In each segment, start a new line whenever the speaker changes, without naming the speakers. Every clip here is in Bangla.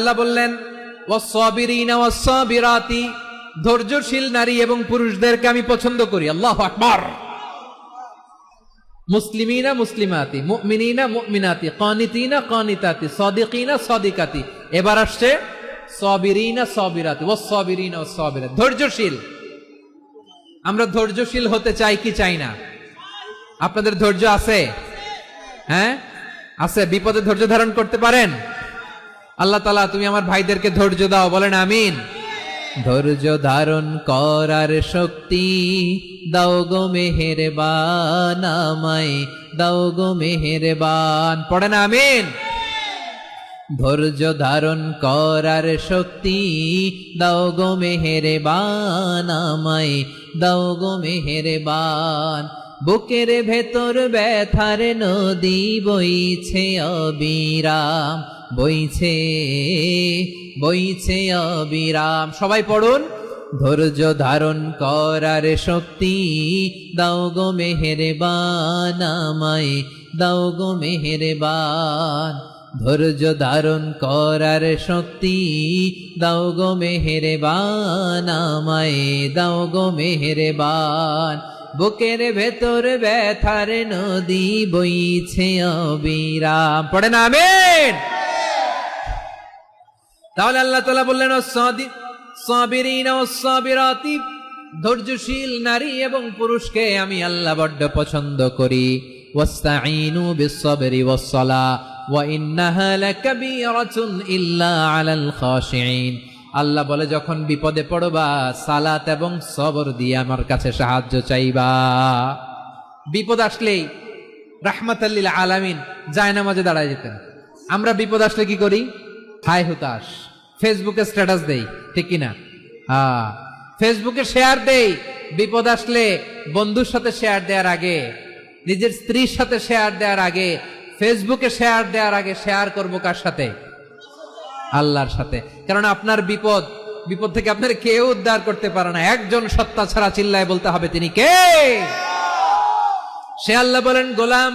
আল্লাহ বললেন ওয়াস-সাবিরিনা ওয়াস-সাবিরাতি, ধৈর্যশীল নারী এবং পুরুষদেরকে আমি পছন্দ করি। আল্লাহু আকবার। মুসলিমিনা মুসলিমাতি, মুমিনিনা মুমিনাতি, কানিতিনা কানিতাতি, সাদিকিনা সাদিকাতি। এবার আসছে সাবিরিনা সাবিরাতি, ওয়াস-সাবিরিনা ওয়াস-সাবিরাত, ধৈর্যশীল। আমরা ধৈর্যশীল হতে চাই কি চাই না? আপনাদের ধৈর্য আছে? হ্যাঁ আছে? বিপদে ধৈর্য ধারণ করতে পারেন? আল্লাহ তাআলা তুমি আমার ভাইদেরকে ধৈর্য দাও, বলেন আমিন। ধৈর্য ধারণ করার শক্তি দাও গো মেহেরবান, আমায় দাও গো মেহেরবান, পড়েন আমিন। ধৈর্য ধারণ করার শক্তি দাও গো মেহেরবান, আমায় দাও গো মেহেরবান। বুকের ভেতর ব্যথার নদী বইছে অবিরাম, বইছে বইছে অবিরাম। সবাই পড়ুন, ধৈর্য ধারণ করার শক্তি দাও গো মেহেরবান, আমায় দাও গো মেহেরবান। ধৈর্য ধারণ করার শক্তি দাও গো মেহেরবান, আমায় দাও গো মেহেরবান। বুকের ভেতর ব্যথার নদী বইছে অবিরাম, পড়েন আমিন। তাহলে আল্লাহ তাআলা বললেন সাবিরিনা ওয়াস-সাবিরাতি, ধৈর্যশীল নারী এবং পুরুষকে আমি আল্লাহ বড্ড পছন্দ করি। ওয়াস্তাঈনু বিস-সাবরি ওয়াস-সালাহ ওয়া ইন্নাহা লাকাবীরাতুন ইল্লা আলাল খাশিঈন। আল্লাহ বলে যখন বিপদে পড়বা সালাত এবং সবর দিয়ে আমার কাছে সাহায্য চাইবা। বিপদ আসলেই রাহমাতাল লিল আলামিন জায়নামাজে দাঁড়ায় যেতেন। আমরা বিপদ আসলে কি করি? হাই হুতাশ, ফেসবুকে স্ট্যাটাস দেই, ঠিক কিনা? ফেসবুকে শেয়ার দেই। বিপদ আসলে বন্ধুর সাথে শেয়ার দেওয়ার আগে, নিজের স্ত্রীর সাথে শেয়ার দেওয়ার আগে, ফেসবুকে শেয়ার দেওয়ার আগে শেয়ার করবো কার সাথে? আল্লাহর সাথে। কারণ আপনার বিপদ থেকে আপনার কেউ উদ্ধার করতে পারে না, একজন সত্তা ছাড়া। চিল্লায় বলতে হবে তিনি কে? সে আল্লাহ। বলেন গোলাম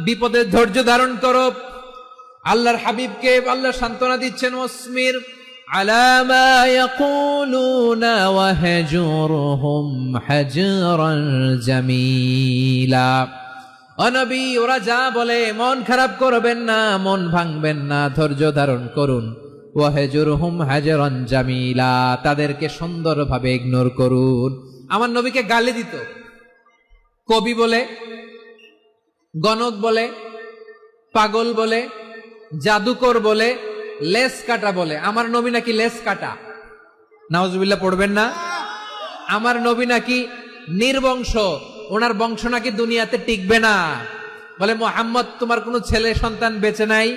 বিপদের ধৈর্য ধারণ করো। আল্লাহর হাবিবকে আল্লাহ সান্ত্বনা দিচ্ছেন, ওয়াসমির আলা মা ইয়াকুলুনা ওয়াহজুরহুম হাজরান জামিলা। ও নবী, ওরা যা বলে মন খারাপ করবেন না, মন ভাঙবেন না, ধৈর্য ধারণ করুন। ওয়াহজুরহুম হাজরান জামিলা, তাদেরকে সুন্দরভাবে ইগনোর করুন। আমার নবীকে গালি দিত কবি বলে, গণক বলে, পাগল বলে, জাদুকর বলে, লেস কাটা বলে। আমার নবী নাকি লেস কাটা, নাউজুবিল্লাহ পড়বেন না। আমার নবী নাকি নির্বংশ, ওনার বংশ নাকি দুনিয়াতে টিকবে না। বলে মুহাম্মদ তোমার কোনো ছেলে সন্তান বেঁচে নাই,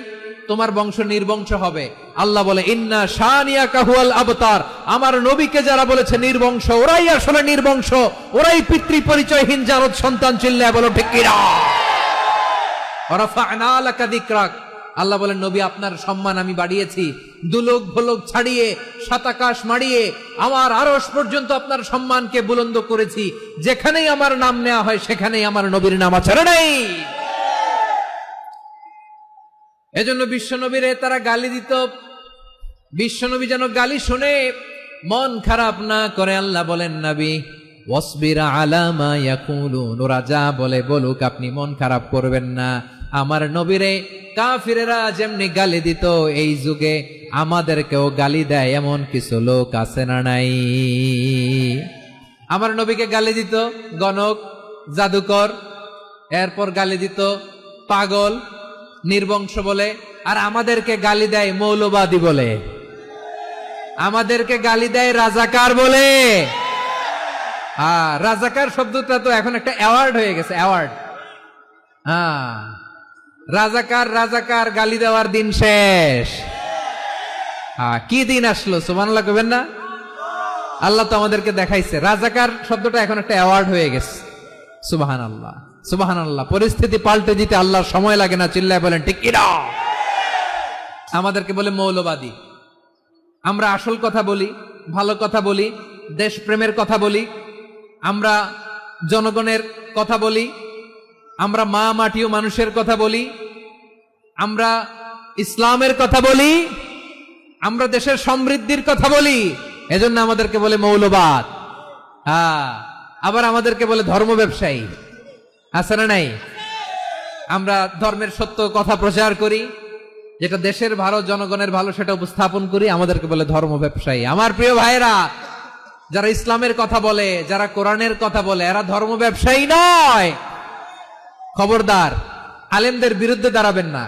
তোমার বংশ নির্বংশ হবে। আল্লাহ বলে ইন্না শানিয়াকা হুয়াল আবতার। আমার নবীকে যারা বলেছে নির্বংশ, ওরাই আসলে নির্বংশ, ওরাই পিতৃ পরিচয়হীন জারদ সন্তান। চিল্লায় বলো ঠিক কিনা? ওয়ারাফা'না লাকা যিকরাক। আল্লাহ বলেন নবী আপনার সম্মান আমি বাড়িয়েছি, দুলোক ভোলোক ছাড়িয়ে, সাত আকাশ মাড়িয়ে আমার আরশ পর্যন্ত আপনার সম্মানকে বুলন্দ করেছি। যেখানেই আমার নাম নেওয়া হয় সেখানেই আমার নবীর নাম আছে নাই। এজন্য বিশ্বনবীরে তারা গালি দিত। বিশ্বনবী যেন গালি শুনে মন খারাপ না করে আল্লাহ বলেন নবী ওয়াসবির আলা মা ইয়াকুলুন, ওরা যা বলে বলুক, আপনি মন খারাপ করবেন না। আমার নবীরে কাফিরেরা যেমনি গালি দিত, এই যুগে আমাদেরকেও গালি দেয় এমন কিছু লোক আছে না নাই? আমার নবীকে গালি দিত গণক, জাদুকর, এরপর গালি দিত পাগল, নির্বংশ বলে। আর আমাদেরকে গালি দেয় মৌলবাদী বলে, আমাদেরকে গালি দেয় রাজাকার বলে। রাজাকার শব্দটা তো এখন একটা অ্যাওয়ার্ড হয়ে গেছে, অ্যাওয়ার্ড। রাজাকার রাজাকার গালি দেওয়ার দিন শেষ। কি দিন আসলো? সুবহানাল্লাহ কইবেন না? আল্লাহ তো আমাদেরকে দেখাইছে রাজাকার শব্দটা এখন একটা অ্যাওয়ার্ড হয়ে গেছে। সুবহানাল্লাহ, সুবহানাল্লাহ। পরিস্থিতি পাল্টে দিতে আল্লাহর সময় লাগে না। চিল্লায় বলেন ঠিক কি না? আমাদেরকে বলে মৌলবাদী। আমরা আসল কথা বলি, ভালো কথা বলি, দেশপ্রেমের কথা বলি, আমরা জনগণের কথা বলি, আমরা মা মাটি ও মানুষের কথা বলি, আমরা ইসলামের কথা বলি, আমরা দেশের সমৃদ্ধির কথা বলি, এজন্য আমাদেরকে বলে মৌলবাদ। আবার আমাদেরকে বলে ধর্ম ব্যবসায়ী। আছে না নাই? আমরা ধর্মের সত্য কথা প্রচার করি, যেটা দেশের ভালো, জনগণের ভালো, সেটা উপস্থাপন করি, আমাদেরকে বলে ধর্ম ব্যবসায়ী। আমার প্রিয় ভাইরা, যারা ইসলামের কথা বলে, যারা কোরআনের কথা বলে, এরা ধর্ম ব্যবসায়ী নয়। খবরদার, আলেমদের বিরুদ্ধে দাঁড়াবেন না।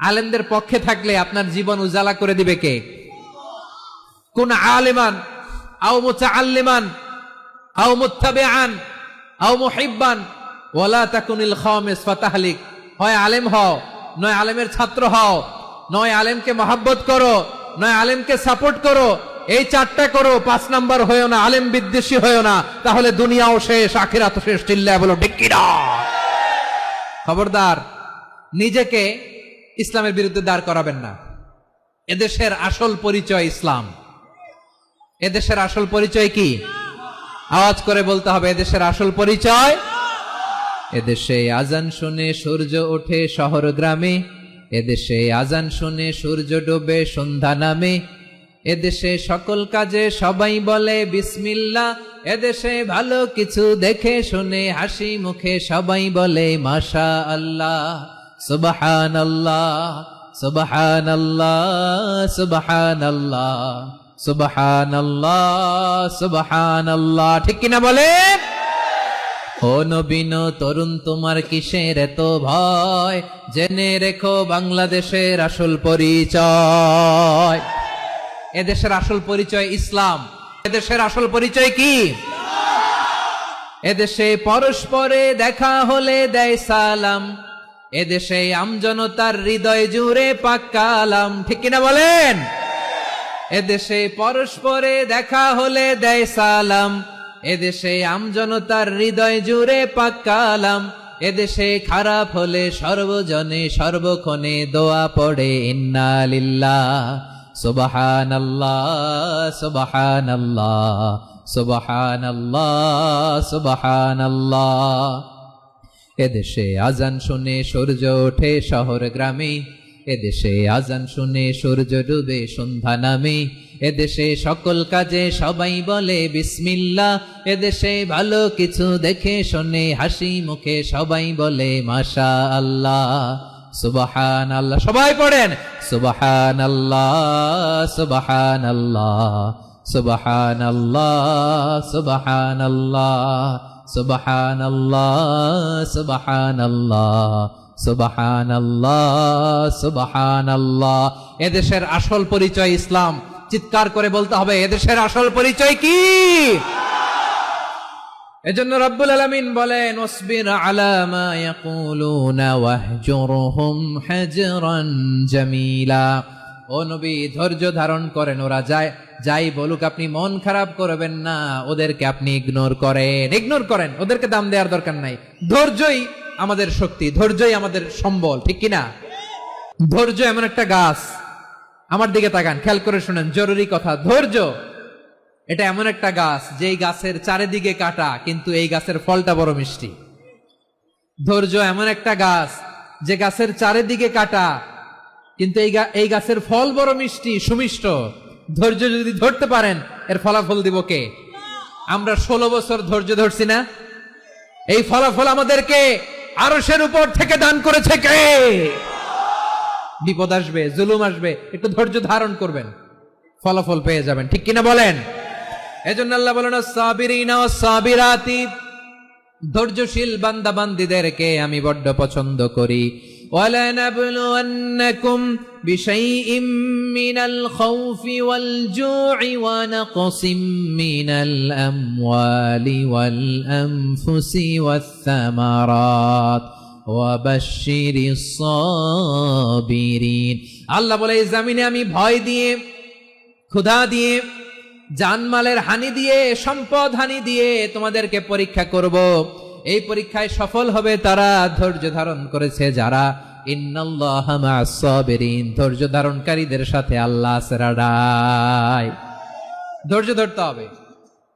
আলেমদের পক্ষে থাকলে আপনার জীবন উজালা করে দিবে কে? কোন আলেমান আও মুতাআল্লিমান আও মুত্তাবিআন আও মুহিব্বান ওয়ালা তাকুনিল খামিস ফাতাহলিক। হয় আলেম হও, নয় আলেমের ছাত্র হও, নয় আলেমকে মহাব্বত করো, নয় আলেমকে সাপোর্ট করো। এই চারটা করো, 5 নাম্বার হয়েও না, আলেম বিদ্বেষী হয়েও না, তাহলে দুনিয়াও শেষ, আখিরাতও শেষ। চিল্লায় বলো ঠিক কি না? খবরদার, নিজেকে ইসলামের বিরুদ্ধে দাঁড় করাবেন না। এদেশের আসল পরিচয় ইসলাম। এদেশের আসল পরিচয় কি? আওয়াজ করে বলতে হবে, এদেশের আসল পরিচয়। এদেশে আজান শুনে সূর্য ওঠে শহর গ্রামে, এদেশে আজান শুনে সূর্য ডোবে সন্ধ্যা নামে, এদেশে সকল কাজে সবাই বলে বিসমিল্লাহ, এদেশে ভালো কিছু দেখে শুনে হাসি মুখে সবাই বলে মাশা আল্লাহ, সুবহানাল্লাহ, সুবহানাল্লাহ, সুবহানাল্লাহ, সুবহানাল্লাহ, সুবহানাল্লাহ। ঠিক কিনা বলেন? ও নবীন তরুণ, তোমার কিসের এত ভয়? জেনে রেখো বাংলাদেশের আসল পরিচয়। এদেশের আসল পরিচয় ইসলাম। এদেশের আসল পরিচয় কি? এদেশে পরস্পরে দেখা হলে দেয় সালাম, এদেশে আমজনতার হৃদয় জুড়ে পাক কালাম। ঠিক কিনা বলেন? এদেশে পরস্পরে দেখা হলে দেয় সালাম, এদেশে আমজনতার হৃদয় জুড়ে পাক কালাম, এদেশে খারাপ হলে সর্বজনে সর্বক্ষণে দোয়া পড়ে ইন্না লিল্লাহ, সুবহানাল্লাহ, সুবহানাল্লাহ, সুবহানাল্লাহ, সুবহানাল্লাহ। এদেশে আজান শুনে সূর্য ওঠে শহর গ্রামে, এদেশে আজান শুনে সূর্য ডুবে সন্ধ্যা নামে, এদেশে সকল কাজে সবাই বলে বিসমিল্লাহ, এদেশে ভালো কিছু দেখে শুনে হাসি মুখে সবাই বলে মাশা আল্লাহ, সুবহানাল্লাহ। সবাই পড়েন সুবহানাল্লাহ, সুবহানাল্লাহ, সুবহানাল্লাহ, সুবহানাল্লাহ, সুবহানাল্লাহ, সুবহানাল্লাহ, সুবহানাল্লাহ, সুবহানাল্লাহ। এদেশের আসল পরিচয় ইসলাম। চিৎকার করে বলতে হবে, এদেশের আসল পরিচয় কি? এজন্য রব্বুল আলামিন বলেন, ওয়াসবির আলা মা ইয়াকুলুনা ওয়াহজুরহুম হাজরান জামিলা। ও নবী, ধৈর্য ধারণ করেন, ওরা যাই বলুক আপনি মন খারাপ করবেন না, ওদেরকে আপনি ইগনোর করেন, ওদেরকে দাম দেওয়ার দরকার নাই। ধৈর্যই আমাদের শক্তি, ধৈর্যই আমাদের সম্বল। ঠিক কিনা? ধৈর্য এমন একটা গাছ, আমার দিকে তাকান, খেয়াল করে শুনেন, জরুরি কথা। ধৈর্য এটা এমন একটা গাছ, যেই গাছের চারিদিকে কাটা, কিন্তু এই গাছের ফলটা বড় মিষ্টি। ধৈর্য এমন একটা গাছ, যে গাছের চারিদিকে কাটা, কিন্তু এই গাছের ফল বড় মিষ্টি, সুমিষ্ট। ধৈর্য যদি ধরতে পারেন, এর ফলাফল দিব কে? আমরা 16 বছর ধৈর্য ধরছি না? এই ফলাফল আমাদেরকে আরশের উপর থেকে দান করেছে কে? বিপদ আসবে, জুলুম আসবে, একটু ধৈর্য ধারণ করবেন, ফলাফল পেয়ে যাবেন। ঠিক কিনা বলেন? এজন্য আল্লাহ বলেন, আস-সাবিরিনা ওয়াস-সাবিরাতি, ধৈর্যশীল বান্দা বান্দীদেরকে আমি বড্ড পছন্দ করি। وَلَنَبْلُوَنَّكُمْ بِشَيْءٍ مِّنَ الْخَوْفِ وَالْجُوعِ وَنَقْصٍ مِّنَ الْأَمْوَالِ وَالْأَنفُسِ وَالثَّمَرَاتِ وَبَشِّرِ الصَّابِرِينَ। আল্লাহ বলে, এই জমিনে আমি ভয় দিয়ে, ক্ষুধা দিয়ে, জানমালের হানি দিয়ে, সম্পদ হানি দিয়ে তোমাদেরকে পরীক্ষা করব। এই পরীক্ষায় সফল হবে তারা, ধৈর্য ধারণ করেছে যারা। ইন্নাল্লাহা মা'আস সাবিরিন, ধৈর্য ধারণকারীদের সাথে আল্লাহ আছে রাডাই। ধৈর্য ধরতে হবে,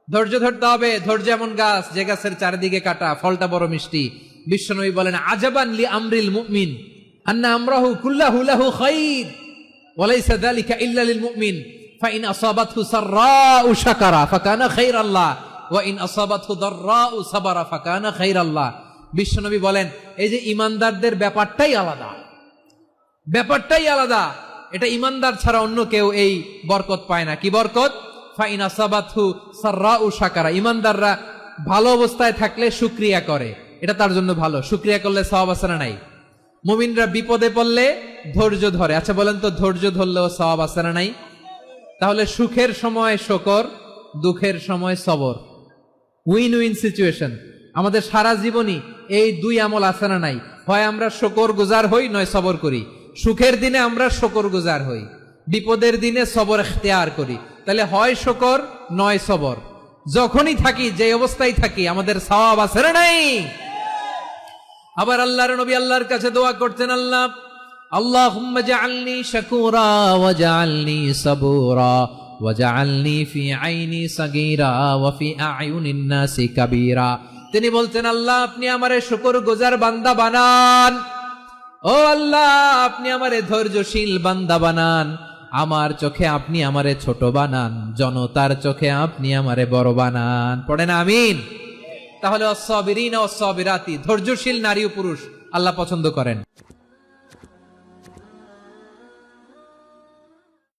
ধৈর্য ধরতে হবে। ধৈর্য এমন গাছ, যে গাছের চারিদিকে কাটা, ফলটা বড় মিষ্টি। বিশ্বনবী বলেন, আজাবান লি আমরিল মুমিন আন্না আমরাহু কুল্লাহু লাহু খাইর ওয়ালাইসা যালিকা ইল্লা লিল মুমিন ফাইন আসাবাতহু সাররাউ শাকারা ফাকানা খাইরাল্লাহ ওয়া ইন আসাবাতহু দাররাউ সাবারা ফাকানা খাইরাল্লাহ। বিশ্বনবী বলেন, এই যে ঈমানদারদের ব্যাপারটাই আলাদা, ব্যাপারটাই আলাদা। এটা ঈমানদার ছাড়া অন্য কেউ এই বরকত পায় না। কি বরকত? ফাইন আসাবাতহু সাররাউ শাকারা। ঈমানদাররা ভালো অবস্থায় থাকলে শুকরিয়া করে, এটা তার জন্য ভালো। শুকরিয়া করলে সওয়াব আছে না নাই? মুমিনরা বিপদে পড়লে ধৈর্য ধরে। আচ্ছা বলেন তো, ধৈর্য ধরলেও সওয়াব আছে না নাই? তাহলে সুখের সময় শুকর, দুঃখের সময় সবর, উইন উইন সিচুয়েশন। আমাদের সারা জীবনই এই দুই আমল আছে না নাই? হয় আমরা শুকর গুজার হই, নয় সবর করি। সুখের দিনে আমরা শুকর গুজার হই, বিপদের দিনে সবর ইখতিয়ার করি। তাহলে হয় শুকর নয় সবর। যখনই থাকি, যে অবস্থায় থাকি, আমাদের সওয়াব আছে না নাই? আবার আল্লাহর নবী আল্লাহর কাছে দোয়া করতেন, আল্লাহ আল্লাহুম্মা জাআলনি শাকুরা ওয়া জাআলনি সাবুরা ওয়া জাআলনি ফি আইনি সাগীরা ওয়া ফি আ'য়ুনিন নাসি কাবীরা। তিনি বলতেন, আল্লাহ আপনি আমারে শুকরগুজার বান্দা বানান, ও আল্লাহ আপনি আমারে ধৈর্যশীল বান্দা বানান, আমার চোখে আপনি আমারে ছোট বানান, জনতার চোখে আপনি আমারে বড় বানান। পড়েন আমিন। তাহলে অস-সাবিরিনা ওয়াস-সাবিরাতি, ধৈর্যশীল নারী ও পুরুষ আল্লাহ পছন্দ করেন।